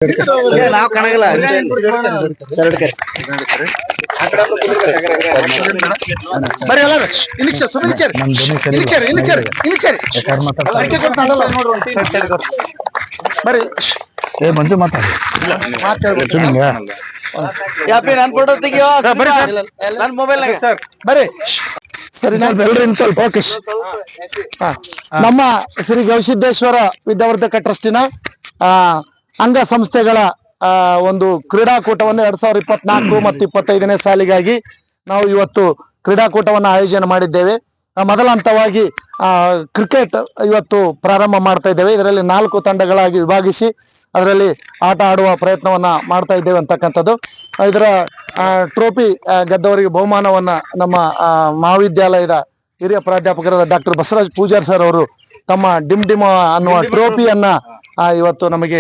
ನಾವ್ ಕಣಗಲ್ಲ ಬರೀ ಎಲ್ಲ ಬರೀ ಮಂಜು ಮಾತಾಡಿ ನನ್ ಫೋಟೋ ತೆಗಿಯೋ ನನ್ ಮೊಬೈಲ್ ಬರ್ರಿ ಸರಿ ಎಲ್ರಿ ಸ್ವಲ್ಪ ಫೋಕಸ್. ನಮ್ಮ ಶ್ರೀ ಗವಿಸಿದ್ದೇಶ್ವರ ವಿದ್ಯಾವರ್ಧಕ ಟ್ರಸ್ಟಿನ ಅಂಗ ಸಂಸ್ಥೆಗಳ ಒಂದು ಕ್ರೀಡಾಕೂಟವನ್ನು 2024 ಮತ್ತು 25ನೇ ಸಾಲಿಗಾಗಿ ನಾವು ಇವತ್ತು ಕ್ರೀಡಾಕೂಟವನ್ನು ಆಯೋಜನೆ ಮಾಡಿದ್ದೇವೆ. ಮೊದಲ ಹಂತವಾಗಿ ಕ್ರಿಕೆಟ್ ಇವತ್ತು ಪ್ರಾರಂಭ ಮಾಡ್ತಾ ಇದ್ದೇವೆ. ಇದರಲ್ಲಿ 4 ತಂಡಗಳಾಗಿ ವಿಭಾಗಿಸಿ ಅದರಲ್ಲಿ ಆಟ ಆಡುವ ಪ್ರಯತ್ನವನ್ನ ಮಾಡ್ತಾ ಇದ್ದೇವೆ ಅಂತಕ್ಕಂಥದ್ದು. ಇದರ ಟ್ರೋಫಿ ಗೆದ್ದವರಿಗೆ ಬಹುಮಾನವನ್ನ ನಮ್ಮ ಮಹಾವಿದ್ಯಾಲಯದ ಹಿರಿಯ ಪ್ರಾಧ್ಯಾಪಕರಾದ ಡಾಕ್ಟರ್ ಬಸವರಾಜ್ ಪೂಜಾರ್ ಸರ್ ಅವರು ತಮ್ಮ ಡಿಮ್ ಅನ್ನುವ ಟ್ರೋಫಿಯನ್ನ ಇವತ್ತು ನಮಗೆ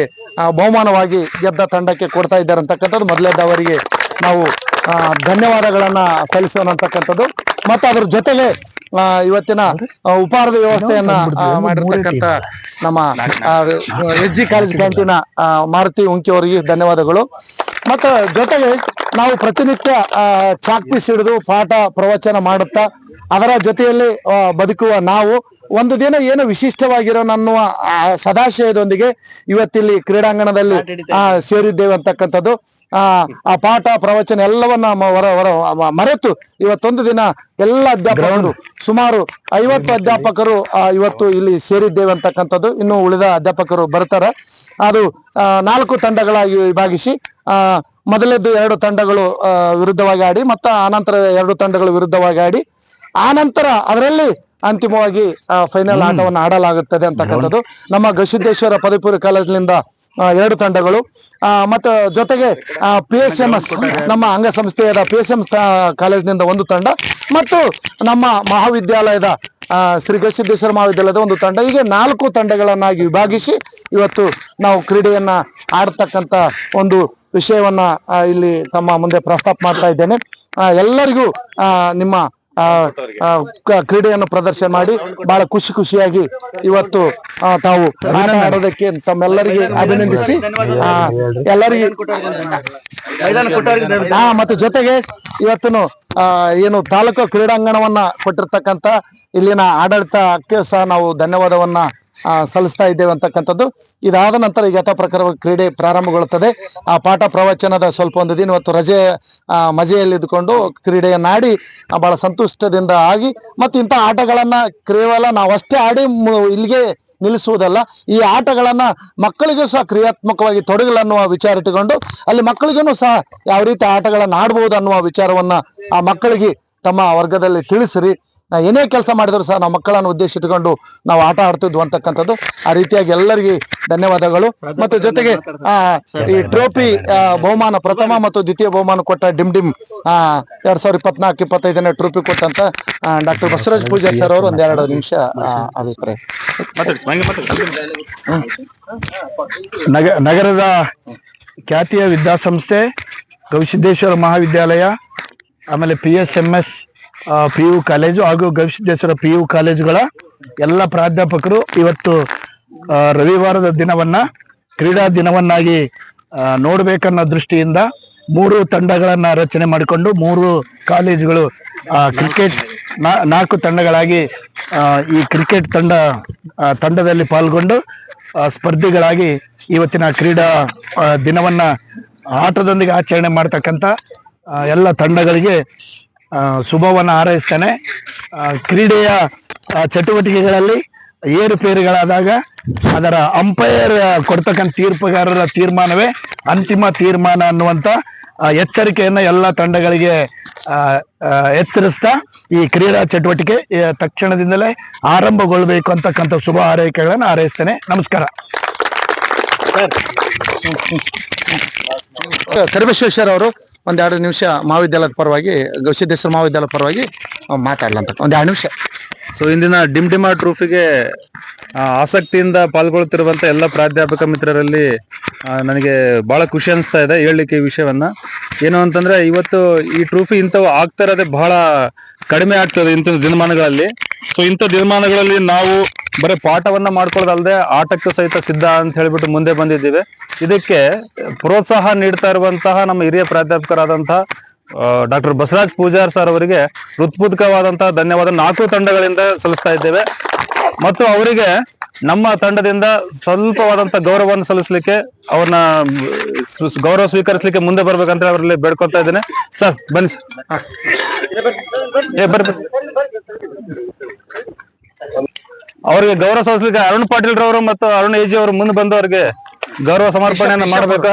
ಬಹುಮಾನವಾಗಿ ಗೆದ್ದ ತಂಡಕ್ಕೆ ಕೊಡ್ತಾ ಇದ್ದಾರೆ ಅಂತಕ್ಕಂಥದ್ದು. ಮೊದಲೇದವರಿಗೆ ನಾವು ಧನ್ಯವಾದಗಳನ್ನ ಸಲ್ಲಿಸೋಣ ಅಂತಕ್ಕಂಥದ್ದು. ಮತ್ತು ಅದ್ರ ಜೊತೆಗೆ ಇವತ್ತಿನ ಉಪಹಾರದ ವ್ಯವಸ್ಥೆಯನ್ನ ಮಾಡಿರ್ತಕ್ಕಂಥ ನಮ್ಮ S G college canteen Maruti Unki ಅವರಿಗೆ ಧನ್ಯವಾದಗಳು. ಮತ್ತು ಜೊತೆಗೆ ನಾವು ಪ್ರತಿನಿತ್ಯ ಚಾಕ್ ಪೀಸ್ ಹಿಡಿದು ಪಾಠ ಪ್ರವಚನ ಮಾಡುತ್ತಾ ಅದರ ಜೊತೆಯಲ್ಲಿ ಬದುಕುವ ನಾವು ಒಂದು ದಿನ ಏನು ವಿಶಿಷ್ಟವಾಗಿರೋ ಅನ್ನುವ ಸದಾಶಯದೊಂದಿಗೆ ಇವತ್ತಿಲ್ಲಿ ಕ್ರೀಡಾಂಗಣದಲ್ಲಿ ಸೇರಿದ್ದೇವೆ ಅಂತಕ್ಕಂಥದ್ದು. ಆ ಪಾಠ ಪ್ರವಚನ ಎಲ್ಲವನ್ನ ಮರೆತು ಇವತ್ತೊಂದು ದಿನ ಎಲ್ಲ ಅಧ್ಯಾಪಕರು ಸುಮಾರು 50 ಅಧ್ಯಾಪಕರು ಇವತ್ತು ಇಲ್ಲಿ ಸೇರಿದ್ದೇವೆ ಅಂತಕ್ಕಂಥದ್ದು. ಇನ್ನು ಉಳಿದ ಅಧ್ಯಾಪಕರು ಬರ್ತಾರೆ. ಅದು 4 ತಂಡಗಳಾಗಿ ವಿಭಾಗಿಸಿ ಮೊದಲದ್ದು 2 ತಂಡಗಳು ವಿರುದ್ಧವಾಗಿ ಆಡಿ ಮತ್ತು ಆನಂತರ 2 ತಂಡಗಳು ವಿರುದ್ಧವಾಗಿ ಆಡಿ ಆನಂತರ ಅದರಲ್ಲಿ ಅಂತಿಮವಾಗಿ ಫೈನಲ್ ಆಟವನ್ನು ಆಡಲಾಗುತ್ತದೆ ಅಂತಕ್ಕಂಥದ್ದು. ನಮ್ಮ ಗವಿಸಿದ್ದೇಶ್ವರ ಪದವಿ ಪೂರ್ವ ಕಾಲೇಜಿನಿಂದ 2 ತಂಡಗಳು ಮತ್ತು ಜೊತೆಗೆ PSMS ನಮ್ಮ ಅಂಗಸಂಸ್ಥೆಯಾದ PSMS ಕಾಲೇಜಿನಿಂದ 1 ತಂಡ ಮತ್ತು ನಮ್ಮ ಮಹಾವಿದ್ಯಾಲಯದ ಶ್ರೀ ಗವಿಸಿದ್ದೇಶ್ವರ ಮಹಾವಿದ್ಯಾಲಯದ 1 ತಂಡ, ಹೀಗೆ 4 ತಂಡಗಳನ್ನಾಗಿ ವಿಭಾಗಿಸಿ ಇವತ್ತು ನಾವು ಕ್ರೀಡೆಯನ್ನ ಆಡ್ತಕ್ಕಂಥ ಒಂದು ವಿಷಯವನ್ನ ಇಲ್ಲಿ ತಮ್ಮ ಮುಂದೆ ಪ್ರಸ್ತಾಪ ಮಾಡ್ತಾ ಇದ್ದೇನೆ. ಎಲ್ಲರಿಗೂ ನಿಮ್ಮ ಕ್ರೀಡೆಯನ್ನು ಪ್ರದರ್ಶನ ಮಾಡಿ ಬಹಳ ಖುಷಿಯಾಗಿ ಇವತ್ತು ತಾವು ಆಟ ಆಡೋದಕ್ಕೆ ತಮ್ಮೆಲ್ಲರಿಗೆ ಅಭಿನಂದಿಸಿ ಎಲ್ಲರಿಗೆ ಮತ್ತು ಜೊತೆಗೆ ಇವತ್ತು ಏನು ತಾಲೂಕು ಕ್ರೀಡಾಂಗಣವನ್ನ ಕೊಟ್ಟಿರ್ತಕ್ಕಂಥ ಇಲ್ಲಿನ ಆಡಳಿತಕ್ಕೆ ಸಹ ನಾವು ಧನ್ಯವಾದವನ್ನ ಸಲ್ಲಿಸ್ತಾ ಇದ್ದೇವೆ ಅಂತಕ್ಕಂಥದ್ದು. ಇದಾದ ನಂತರ ಈಗ ಯಥಾ ಪ್ರಕಾರ ಕ್ರೀಡೆ ಪ್ರಾರಂಭಗೊಳ್ಳುತ್ತದೆ. ಆ ಪಾಠ ಪ್ರವಚನದ ಸ್ವಲ್ಪ ಒಂದು ದಿನ ಇವತ್ತು ರಜೆ ಮಜೆಯಲ್ಲಿ ಇದ್ದುಕೊಂಡು ಕ್ರೀಡೆಯನ್ನಾಡಿ ಬಹಳ ಸಂತುಷ್ಟದಿಂದ ಆಗಿ ಮತ್ತು ಇಂಥ ಆಟಗಳನ್ನ ಕೇವಲ ನಾವಷ್ಟೇ ಆಡಿ ಇಲ್ಲಿಗೆ ನಿಲ್ಲಿಸುವುದಲ್ಲ, ಈ ಆಟಗಳನ್ನ ಮಕ್ಕಳಿಗೂ ಸಹ ಕ್ರಿಯಾತ್ಮಕವಾಗಿ ತೊಡಗಲನ್ನುವ ವಿಚಾರ ಇಟ್ಟುಕೊಂಡು ಅಲ್ಲಿ ಮಕ್ಕಳಿಗೂ ಸಹ ಯಾವ ರೀತಿ ಆಟಗಳನ್ನ ಆಡ್ಬೋದು ಅನ್ನುವ ವಿಚಾರವನ್ನ ಆ ಮಕ್ಕಳಿಗೆ ತಮ್ಮ ವರ್ಗದಲ್ಲಿ ತಿಳಿಸಿರಿ. ಏನೇ ಕೆಲಸ ಮಾಡಿದ್ರು ಸಹ ನಾವು ಮಕ್ಕಳನ್ನು ಉದ್ದೇಶಿಸಿಕೊಂಡು ನಾವು ಆಟ ಆಡ್ತಿದ್ವು ಅಂತಕ್ಕಂಥದ್ದು. ಆ ರೀತಿಯಾಗಿ ಎಲ್ಲರಿಗೆ ಧನ್ಯವಾದಗಳು. ಮತ್ತು ಜೊತೆಗೆ ಈ ಟ್ರೋಫಿ ಬಹುಮಾನ ಪ್ರಥಮ ಮತ್ತು ದ್ವಿತೀಯ ಬಹುಮಾನ ಕೊಟ್ಟ ಡಿಮ್ 2024-25ನೇ ಟ್ರೋಫಿ ಕೊಟ್ಟಂತ ಡಾಕ್ಟರ್ ಬಸವರಾಜ್ ಪೂಜಾರ್ ಸರ್ ಅವರು 1-2 ನಿಮಿಷ ಅಭಿಪ್ರಾಯ. ನಗರದ ಖ್ಯಾತಿಯ ವಿದ್ಯಾಸಂಸ್ಥೆ ಗವಿಸಿದ್ದೇಶ್ವರ ಮಹಾವಿದ್ಯಾಲಯ, ಆಮೇಲೆ PSMS PU ಕಾಲೇಜು ಹಾಗೂ ಗವಿಸಿದ್ದೇಶ್ವರ PU ಕಾಲೇಜುಗಳ ಎಲ್ಲ ಪ್ರಾಧ್ಯಾಪಕರು ಇವತ್ತು ರವಿವಾರದ ದಿನವನ್ನ ಕ್ರೀಡಾ ದಿನವನ್ನಾಗಿ ನೋಡ್ಬೇಕನ್ನೋ ದೃಷ್ಟಿಯಿಂದ 3 ತಂಡಗಳನ್ನ ರಚನೆ ಮಾಡಿಕೊಂಡು 3 ಕಾಲೇಜುಗಳು ಕ್ರಿಕೆಟ್ 4 ತಂಡಗಳಾಗಿ ಈ ಕ್ರಿಕೆಟ್ ತಂಡದಲ್ಲಿ ಪಾಲ್ಗೊಂಡು ಸ್ಪರ್ಧಿಗಳಾಗಿ ಇವತ್ತಿನ ಕ್ರೀಡಾ ದಿನವನ್ನ ಆಟದೊಂದಿಗೆ ಆಚರಣೆ ಮಾಡ್ತಕ್ಕಂಥ ಎಲ್ಲ ತಂಡಗಳಿಗೆ ಶುಭವನ್ನ ಹಾರೈಸ್ತೇನೆ. ಕ್ರೀಡೆಯ ಚಟುವಟಿಕೆಗಳಲ್ಲಿ ಏರುಪೇರುಗಳಾದಾಗ ಅದರ ಅಂಪೈರ್ ಕೊಡ್ತಕ್ಕಂಥ ತೀರ್ಪುಗಾರರ ತೀರ್ಮಾನವೇ ಅಂತಿಮ ತೀರ್ಮಾನ ಅನ್ನುವಂಥ ಎಚ್ಚರಿಕೆಯನ್ನ ಎಲ್ಲ ತಂಡಗಳಿಗೆ ಎಚ್ಚರಿಸ್ತಾ ಈ ಕ್ರೀಡಾ ಚಟುವಟಿಕೆ ತಕ್ಷಣದಿಂದಲೇ ಆರಂಭಗೊಳ್ಳಬೇಕು ಅಂತಕ್ಕಂಥ ಶುಭ ಹಾರೈಕೆಗಳನ್ನು ಹಾರೈಸ್ತೇನೆ. ನಮಸ್ಕಾರ. ಕರಿಬಸವೇಶ್ವರ ಅವರು 1-2 ನಿಮಿಷ ಮಹಾವಿದ್ಯಾಲಯದ ಪರವಾಗಿ ಗವಿಸಿದ್ದೇಶ್ವರ ಮಹಾವಿದ್ಯಾಲಯದ ಪರವಾಗಿ ಮಾತಾಡ್ಲಂತ 1-2 ನಿಮಿಷ. ಸೊ ಇಂದಿನ ಡಿಮ್ ಟ್ರೋಫಿಗೆ ಆಸಕ್ತಿಯಿಂದ ಪಾಲ್ಗೊಳ್ತಿರುವಂತ ಎಲ್ಲ ಪ್ರಾಧ್ಯಾಪಕ ಮಿತ್ರರಲ್ಲಿ ನನಗೆ ಬಹಳ ಖುಷಿ ಅನಿಸ್ತಾ ಇದೆ ಹೇಳಲಿಕ್ಕೆ ಈ ವಿಷಯವನ್ನ. ಏನು ಅಂತಂದ್ರೆ ಇವತ್ತು ಈ ಟ್ರೋಫಿ ಇಂಥವು ಆಗ್ತಾ ಇರೋದೇ ಬಹಳ ಕಡಿಮೆ ಆಗ್ತದೆ ಇಂಥ ದಿನಮಾನಗಳಲ್ಲಿ. ಸೊ ಇಂಥ ದಿನಮಾನಗಳಲ್ಲಿ ನಾವು ಬರೀ ಪಾಠವನ್ನ ಮಾಡ್ಕೊಳ್ಳೋದಲ್ಲದೆ ಆಟಕ್ಕೂ ಸಹಿತ ಸಿದ್ಧ ಅಂತ ಹೇಳ್ಬಿಟ್ಟು ಮುಂದೆ ಬಂದಿದ್ದೀವಿ. ಇದಕ್ಕೆ ಪ್ರೋತ್ಸಾಹ ನೀಡ್ತಾ ಇರುವಂತಹ ನಮ್ಮ ಹಿರಿಯ ಪ್ರಾಧ್ಯಾಪಕರಾದಂತಹ ಡಾಕ್ಟರ್ ಬಸವರಾಜ್ ಪೂಜಾರ್ ಸರ್ ಅವರಿಗೆ ಹೃತ್ಪೂರ್ವಕವಾದಂತಹ ಧನ್ಯವಾದ 4 ತಂಡಗಳಿಂದ ಸಲ್ಲಿಸ್ತಾ ಇದ್ದೇವೆ. ಮತ್ತು ಅವರಿಗೆ ನಮ್ಮ ತಂಡದಿಂದ ಸ್ವಲ್ಪವಾದಂತ ಗೌರವವನ್ನು ಸಲ್ಲಿಸಲಿಕ್ಕೆ ಅವ್ರನ್ನ ಗೌರವ ಸ್ವೀಕರಿಸಲಿಕ್ಕೆ ಮುಂದೆ ಬರ್ಬೇಕಂತ ಅವರಲ್ಲಿ ಬೇಡ್ಕೊತಾ ಇದ್ದೇನೆ. ಸರ್ ಬನ್ನಿ ಸರ್. ಬರ್ರಿ. ಅವರಿಗೆ ಗೌರವ ಸಲ್ಲಿಸಲಿಕ್ಕೆ ಅರುಣ್ ಪಾಟೀಲ್ ರವರು ಮತ್ತು ಅರುಣ್ ಎಜಿ ಅವರು ಮುಂದೆ ಬಂದು ಅವರಿಗೆ ಗೌರವ ಸಮರ್ಪಣೆಯನ್ನು ಮಾಡಬೇಕು.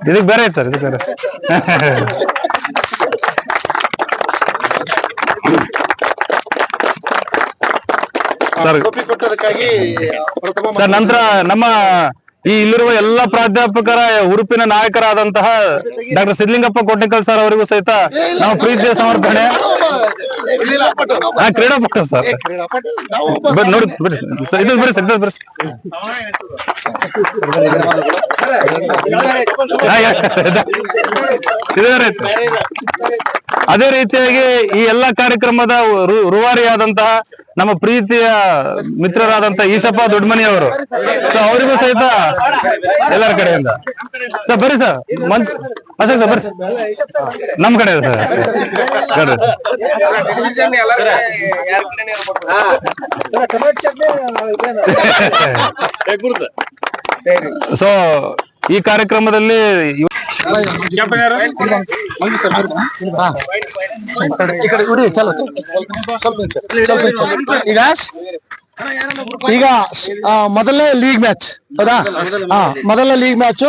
ಇದಕ್ಕೆ ಬೇರೆ ಐತೆ ಸರ್, ಇದಕ್ಕೆ ಬೇರೆ. ಸರ್ ನಂತರ ನಮ್ಮ ಇಲ್ಲಿರುವ ಎಲ್ಲಾ ಪ್ರಾಧ್ಯಾಪಕರ ಉಡುಪಿನ ನಾಯಕರಾದಂತಹ ಡಾಕ್ಟರ್ ಸಿದ್ಲಿಂಗಪ್ಪ ಕೊಟ್ನೇಕಲ್ ಸರ್ ಅವರಿಗೂ ಸಹಿತ ನಾವು ಪ್ರೀತಿಯ ಸಮರ್ಪಣೆ. ಕ್ರೀಡಾಪಟು ಸರ್, ನೋಡಿ ಬರ್ರಿ ಇದು ಬರ್ರಿ ಸರ್, ಬರ್ರಿ. ಅದೇ ರೀತಿಯಾಗಿ ಈ ಎಲ್ಲಾ ಕಾರ್ಯಕ್ರಮದ ರೂವಾರಿಯಾದಂತಹ ನಮ್ಮ ಪ್ರೀತಿಯ ಮಿತ್ರರಾದಂತಹ ಈಶಪ್ಪ ದೊಡ್ಡಮನಿ ಅವರು, ಸೊ ಅವರಿಗೂ ಸಹಿತ ಎಲ್ಲರ ಕಡೆಯಿಂದ ಸರ್ ಬರ್ರಿ ಸರ್. ಅಶೋಕ್ ಸರ್ ಬರ್ರಿ ನಮ್ ಕಡೆ ಸರ್. ಸೊ ಈ ಕಾರ್ಯಕ್ರಮದಲ್ಲಿ ಈಗ ಮೊದಲನೇ ಲೀಗ್ ಮ್ಯಾಚ್ ಹೌದಾ? ಮೊದಲ ಲೀಗ್ ಮ್ಯಾಚ್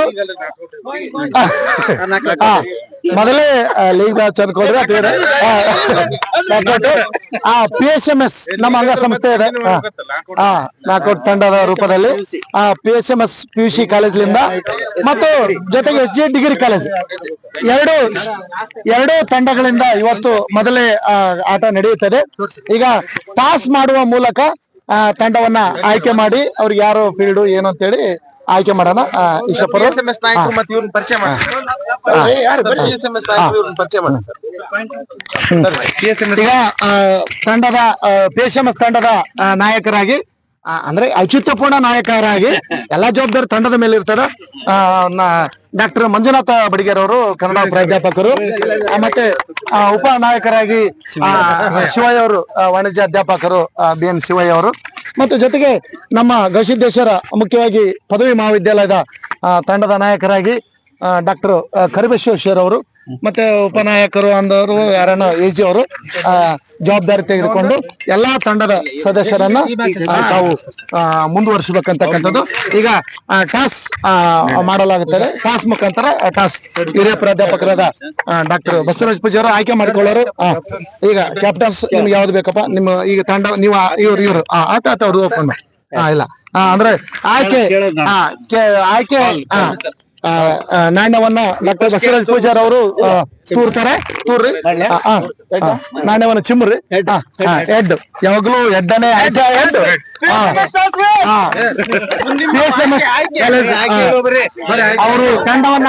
ಮೊದಲೇ ಲೀಗ್ ಮ್ಯಾಚ್ ಅನ್ಕೊಂಡ್ರೆ PSMS ನಮ್ಮ ಅಂಗಸಂಸ್ಥೆ ಇದೆ. ನಾಕೌಟ್ ತಂಡದ ರೂಪದಲ್ಲಿ PSMS PUC ಕಾಲೇಜಿನಿಂದ ಮತ್ತು ಜೊತೆಗೆ SJ ಡಿಗ್ರಿ ಕಾಲೇಜ್ ಎರಡು ತಂಡಗಳಿಂದ ಇವತ್ತು ಮೊದಲೇ ಆಟ ನಡೆಯುತ್ತದೆ. ಈಗ ಟಾಸ್ ಮಾಡುವ ಮೂಲಕ ತಂಡವನ್ನ ಆಯ್ಕೆ ಮಾಡಿ ಅವ್ರಿಗೆ ಯಾರು ಫೀಲ್ಡ್ ಏನು ಅಂತ ಹೇಳಿ ಆಯ್ಕೆ ಮಾಡೋಣ. ಈಶಪ್ಪರು ಈಗ ತಂಡದ PSMS ತಂಡದ ನಾಯಕರಾಗಿ ಅಂದ್ರೆ ಔಚಿತ್ಯಪೂರ್ಣ ನಾಯಕರಾಗಿ ಎಲ್ಲಾ ಜವಾಬ್ದಾರಿ ತಂಡದ ಮೇಲೆ ಇರ್ತದ. ಡಾಕ್ಟರ್ ಮಂಜುನಾಥ ಬಡಿಗೇರ್ ಅವರು ಕನ್ನಡ ಪ್ರಾಧ್ಯಾಪಕರು, ಮತ್ತೆ ಉಪ ನಾಯಕರಾಗಿ ಶಿವಯ್ಯ ಅವರು ವಾಣಿಜ್ಯ ಅಧ್ಯಾಪಕರು BN ಶಿವಯ್ಯ ಅವರು, ಮತ್ತು ಜೊತೆಗೆ ನಮ್ಮ ಗವಿಸಿದ್ದೇಶ್ವರ ಮುಖ್ಯವಾಗಿ ಪದವಿ ಮಹಾವಿದ್ಯಾಲಯದ ತಂಡದ ನಾಯಕರಾಗಿ ಡಾಕ್ಟರ್ ಕರಿಬಸವೇಶ್ವರ್ ಅವರು, ಮತ್ತೆ ಉಪನಾಯಕರು ಅಂದವರು ಯಾರನ್ನ AG ಅವರು ಜವಾಬ್ದಾರಿ ತೆಗೆದುಕೊಂಡು ಎಲ್ಲಾ ತಂಡದ ಸದಸ್ಯರನ್ನ ತಾವು ಮುಂದುವರಿಸಬೇಕಂತಕ್ಕಂಥದ್ದು. ಈಗ ಟಾಸ್ ಮಾಡಲಾಗುತ್ತದೆ. ಟಾಸ್ ಮುಖಾಂತರ ಟಾಸ್ ಹಿರಿಯ ಪ್ರಾಧ್ಯಾಪಕರಾದ ಡಾಕ್ಟರ್ ಬಸವರಾಜ್ ಪೂಜಾರು ಆಯ್ಕೆ ಮಾಡಿಕೊಳ್ಳೋರು. ಈಗ ಕ್ಯಾಪ್ಟನ್ಸ್ ನಿಮ್ಗೆ ಯಾವ್ದು ಬೇಕಪ್ಪ ನಿಮ್ಮ ಈಗ ತಂಡ ನೀವು ಇವ್ರು ಅವ್ರು ಓಪನ್ ಇಲ್ಲ ಅಂದ್ರೆ ಆಯ್ಕೆ ನಾಣ್ಯವನ್ನ ಡಾಕ್ಟರ್ ಬಸವರಾಜ್ ಪೂಜಾರ್ ಅವರು ತೂರ್ತಾರೆ. ತೂರ್ರಿ ನಾಣ್ಯವನ್ನ ಚಿಮ್ರಿ. ಎಡ್ ಯಾವಾಗ್ಲೂ ಎಡ್ಡನೆ ಎಡ್ ಅವರು ತಂಡವನ್ನ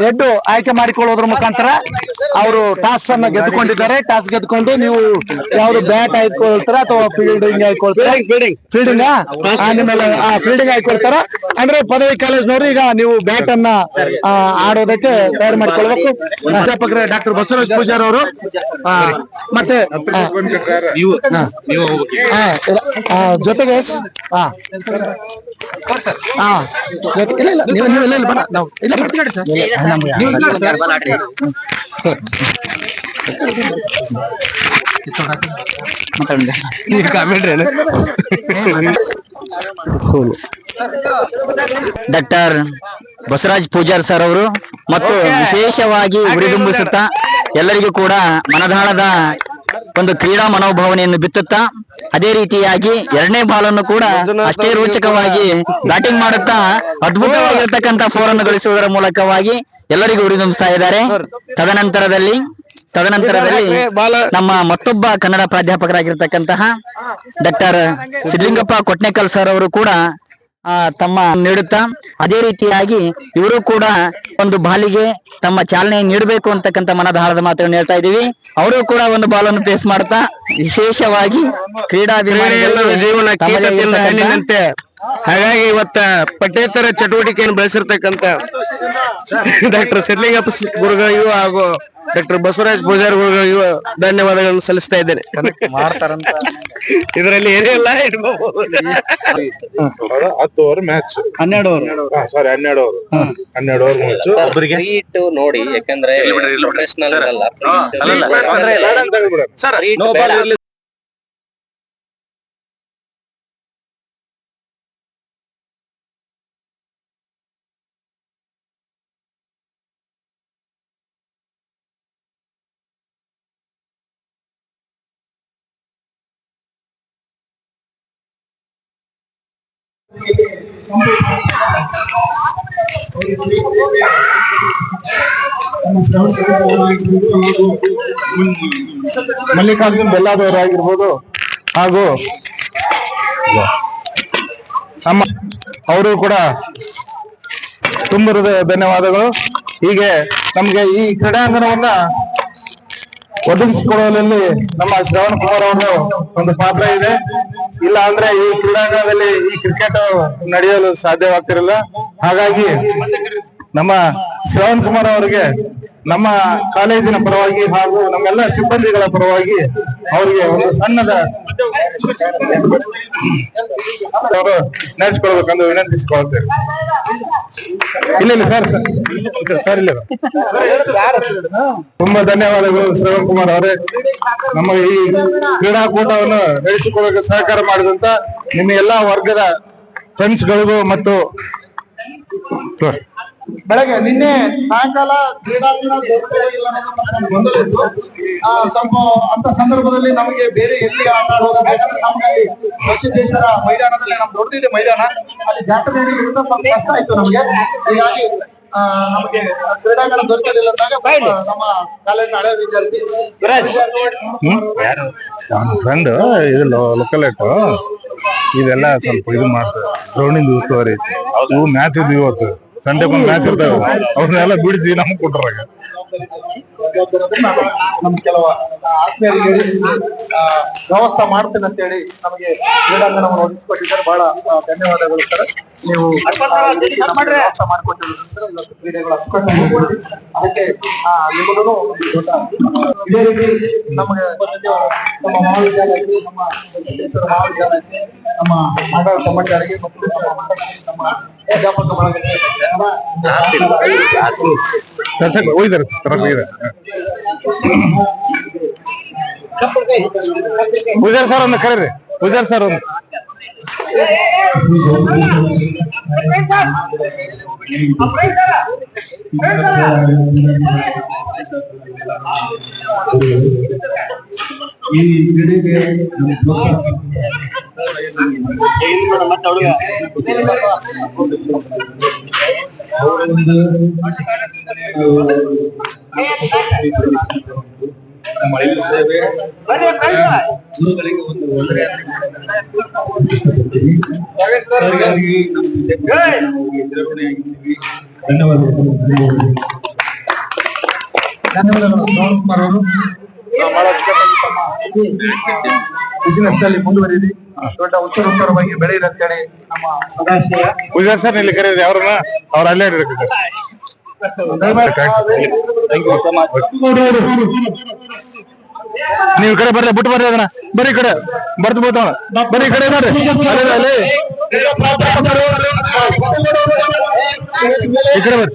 ಎಡ್ಡು ಆಯ್ಕೆ ಮಾಡಿಕೊಳ್ಳೋದ್ರ ಮುಖಾಂತರ ಅವರು ಟಾಸ್ ಅನ್ನ ಗೆದ್ದುಕೊಂಡಿದ್ದಾರೆ. ಟಾಸ್ ಗೆದ್ದುಕೊಂಡು ನೀವು ಯಾವ್ದು ಬ್ಯಾಟ್ ಆಯ್ಕೊಳ್ತಾರ ಅಥವಾ ಫೀಲ್ಡಿಂಗ್ ಆಯ್ಕೊಳ್ತಾರ? ಫೀಲ್ಡಿಂಗ್ ನಿಮ್ಮೆಲ್ಲ ಫೀಲ್ಡಿಂಗ್ ಆಯ್ಕೊಳ್ತಾರ ಅಂದ್ರೆ ಪದವಿ ಕಾಲೇಜ್ನವ್ರು ಈಗ ನೀವು ಬ್ಯಾಟ್ ಅನ್ನ ಆಡೋದಕ್ಕೆ ತಯಾರು ಮಾಡ್ಕೊಳ್ಬೇಕು. ಅಧ್ಯಾಪಕರ ಡಾಕ್ಟರ್ ಬಸವರಾಜ್ ಪೂಜಾರ್ ಅವರು ಮತ್ತೆ ಜೊತೆಗೆ ಡಾಕ್ಟರ್ ಬಸವರಾಜ್ ಪೂಜಾರ್ ಸರ್ ಅವರು ಮತ್ತು ವಿಶೇಷವಾಗಿ ಉರಿದುಂಬಿಸುತ್ತಾ ಎಲ್ಲರಿಗೂ ಕೂಡ ಮನದಾಳದ ಒಂದು ಕ್ರೀಡಾ ಮನೋಭಾವನೆಯನ್ನು ಬಿತ್ತುತ್ತಾ ಅದೇ ರೀತಿಯಾಗಿ ಎರಡನೇ ಬಾಲನ್ನು ಕೂಡ ಅಷ್ಟೇ ರೋಚಕವಾಗಿ ಬ್ಯಾಟಿಂಗ್ ಮಾಡುತ್ತಾ ಅದ್ಭುತವಾಗಿರ್ತಕ್ಕಂಥ ಫೋರ್ ಅನ್ನು ಗಳಿಸುವುದರ ಮೂಲಕವಾಗಿ ಎಲ್ಲರಿಗೂ ಉರಿದುಂಬಿಸ್ತಾ ಇದ್ದಾರೆ. ತದನಂತರದಲ್ಲಿ ನಮ್ಮ ಮತ್ತೊಬ್ಬ ಕನ್ನಡ ಪ್ರಾಧ್ಯಾಪಕರಾಗಿರ್ತಕ್ಕಂತಹ ಡಾಕ್ಟರ್ ಸಿದ್ಲಿಂಗಪ್ಪ ಕೊಟ್ನೇಕಲ್ ಸರ್ ಅವರು ಕೂಡ ತಮ್ಮ ನೀಡುತ್ತಾ ಅದೇ ರೀತಿಯಾಗಿ ಇವರು ಕೂಡ ಒಂದು ಬಾಲಿಗೆ ತಮ್ಮ ಚಾಲನೆ ನೀಡಬೇಕು ಅಂತಕ್ಕಂಥ ಮನದಾಳದ ಮಾತನ್ನು ಹೇಳ್ತಾ ಇದೀವಿ. ಅವರು ಕೂಡ ಒಂದು ಬಾಲನ್ನು ಪೇಸ್ ಮಾಡ್ತಾ ವಿಶೇಷವಾಗಿ ಜೀವನ ಹಣ್ಣಿನಂತೆ. ಹಾಗಾಗಿ ಇವತ್ತ ಪಠ್ಯೇತರ ಚಟುವಟಿಕೆಯನ್ನು ಬೆಳೆಸಿರ್ತಕ್ಕಂಥ ಡಾಕ್ಟರ್ ಸಿದ್ಲಿಂಗಪ್ಪ ಗುರುಗಳಿಗೂ ಹಾಗೂ ಡಾಕ್ಟರ್ ಬಸವರಾಜ್ ಪೂಜಾರಿ ಗುರುಗಳಿಗೂ ಧನ್ಯವಾದಗಳನ್ನು ಸಲ್ಲಿಸ್ತಾ ಇದ್ದೇನೆ. ಇದರಲ್ಲಿ ಏನಿಲ್ಲ 10 ಓವರ್ ಮ್ಯಾಚ್ 12 ಓವರ್ ಮ್ಯಾಚ್ ಒಬ್ಬರಿಗೆ ನೋಡಿ, ಯಾಕಂದ್ರೆ ಮಲ್ಲಿಕಾರ್ಜುನ್ ಬೆಲ್ಲಾದವರಾಗಿರ್ಬೋದು ಹಾಗೂ ನಮ್ಮ ಅವರು ಕೂಡ ತುಂಬ ಧನ್ಯವಾದಗಳು. ಹೀಗೆ ನಮ್ಗೆ ಈ ಕ್ರೀಡಾಂಗಣವನ್ನ ಒದಗಿಸಿಕೊಡುವಲ್ಲಿ ನಮ್ಮ ಶ್ರವಣ್ ಕುಮಾರ್ ಅವರು ಒಂದು ಪಾತ್ರ ಇದೆ. ಇಲ್ಲ ಅಂದ್ರೆ ಈ ಕ್ರೀಡಾಂಗಣದಲ್ಲಿ ಈ ಕ್ರಿಕೆಟ್ ನಡೆಯಲು ಸಾಧ್ಯವಾಗ್ತಿರಲಿಲ್ಲ. ಹಾಗಾಗಿ ನಮ್ಮ ಶ್ರವಣ್ ಕುಮಾರ್ ಅವರಿಗೆ ನಮ್ಮ ಕಾಲೇಜಿನ ಪರವಾಗಿ ಹಾಗೂ ನಮ್ಮೆಲ್ಲ ಸಿಬ್ಬಂದಿಗಳ ಪರವಾಗಿ ಅವರಿಗೆ ಒಂದು ಸಣ್ಣದ ಅವರು ನಡೆಸಿಕೊಳ್ಬೇಕಂದು ವಿನಂತಿಸಿಕೊಳ್ತೇವೆ. ಇಲ್ಲ ಸರ್ ಇಲ್ಲ ತುಂಬಾ ಧನ್ಯವಾದಗಳು ಶ್ರವಣ್ ಕುಮಾರ್ ಅವರೇ. ನಮ್ಮ ಈ ಕ್ರೀಡಾಕೂಟವನ್ನು ನಡೆಸಿಕೊಳ್ಳಕ್ಕೆ ಸಹಕಾರ ಮಾಡಿದಂತ ನಿಮ್ಮ ಎಲ್ಲಾ ವರ್ಗದ ಫ್ರೆಂಡ್ಸ್ಗಳಿಗೂ ಮತ್ತು ಬೆಳಗ್ಗೆ ನಿನ್ನೆ ಸಾಯಂಕಾಲ ಕ್ರೀಡಾಂಗಣ ಸ್ವಲ್ಪ ಅಂತ ಸಂದರ್ಭದಲ್ಲಿ ನಮಗೆ ಬೇರೆ ಎಲ್ಲಿ ಆಟ ಆಡುವಾಗ ನಮ್ಗೆ ಗವಿಸಿದ್ದೇಶ್ವರ ಮೈದಾನದಲ್ಲಿ ನಮ್ ದೊಡ್ಡದಿದೆ ಮೈದಾನ, ಅಲ್ಲಿ ಜಾತ್ರೆ ನಡೆಯುವುದರಿಂದ ಸ್ವಲ್ಪ ಕಷ್ಟ ಆಯ್ತು ನಮ್ಗೆ. ಹೀಗಾಗಿ ನಮಗೆ ಕ್ರೀಡಾಂಗಣ ದೊರಕಲಿಲ್ಲ ಅಂದಾಗ ನಮ್ಮ ಕಾಲೇಜಿನ ಹಳೆ ವಿದ್ಯಾರ್ಥಿ ಫ್ರೆಂಡ್ ಇದು ಲೋಕಲ್ ಏಟು ಇದೆಲ್ಲ ಸ್ವಲ್ಪ ಇದು ಮಾಡ್ತಾರೆ. ಗ್ರೌಂಡಿಂದ ಉಸ್ತುವಾರಿ ಇವು ಮ್ಯಾಚ್ ಇದ್ವು, ಇವತ್ತು ಸಂಡೇ ಒಂದು ಮ್ಯಾಚ್ ಇರ್ತಾವೆ, ಅವ್ರನ್ನೆಲ್ಲ ಬಿಡಿಸಿ ನಮ್ಗೆ ಕೊಟ್ರಾಗ ನಮ್ ಕೆಲವು ಆತ್ಮೀಯರಿಗೆ ವ್ಯವಸ್ಥೆ ಮಾಡ್ತೇನೆ ಅಂತ ಹೇಳಿ ನಮಗೆ ಕ್ರೀಡಾಂಗಣವನ್ನು ಒದಗಿಸಿಕೊಟ್ಟಿದ್ದಾರೆ. ಬಹಳ ಧನ್ಯವಾದಗಳು ಸರ್. ನೀವು ವ್ಯವಸ್ಥೆ ಮಾಡಿಕೊಟ್ಟಿರೋದ್ರಿಂದ ಇವತ್ತು ಕ್ರೀಡೆಗಳು ಅಚ್ಚುಕಟ್ಟಾಗಿ ಅದಕ್ಕೆ ನಿಮ್ಮನ್ನು ಇದೇ ರೀತಿ ನಮಗೆ ನಮ್ಮ ಮಹಾವಿದ್ಯಾಲಯಕ್ಕೆ, ನಮ್ಮ ಮಹಾವಿದ್ಯಾಲಯಕ್ಕೆ, ನಮ್ಮ ಆಡಳಿತ ಮಂಡಳಿಗೆ ಮತ್ತು ನಮ್ಮ ಅಧ್ಯಾಪಕ ಹೋಗಿದ್ದಾರೆ ಪೂಜಾರ್ ಸರ್ ಒಂದು ಕರೀರಿ. ಪೂಜಾರ್ ಸರ್ ಒಂದು ಈ ಕ್ರೀಡೆಗೆ ಒಂದು ಒಳ್ಳೆಯ ಧನ್ಯವಾದಗಳು. ಶ್ರವಣ್ ಕುಮಾರ್ ಅವರು ಬಿಸಿನೆಸ್ ನಲ್ಲಿ ಮುಂದುವರಿದಿ ದೊಡ್ಡ ಉತ್ತರವಾಗಿ ಬೆಳೆಯಿದೆ ಅಂತ ಹೇಳಿ ನಮ್ಮ ಸದಾಶಯ ಪೂಜಾರ್ ಸರ್ ಇಲ್ಲಿ ಕರೀರಿ. ಅವ್ರನ್ನ ಅವ್ರ ಅಲ್ಲೇ ನೀವು ಈ ಕಡೆ ಬರ್ರಿ, ಬಿಟ್ಟು ಬರ್ರಿ ಅದನ್ನ. ಬರೀ ಈ ಕಡೆ ಬರ್ದು ಬೋತಾವ, ಬರೀ ಈ ಕಡೆ ನೋಡ್ರಿ, ಈ ಕಡೆ ಬರ್ರಿ.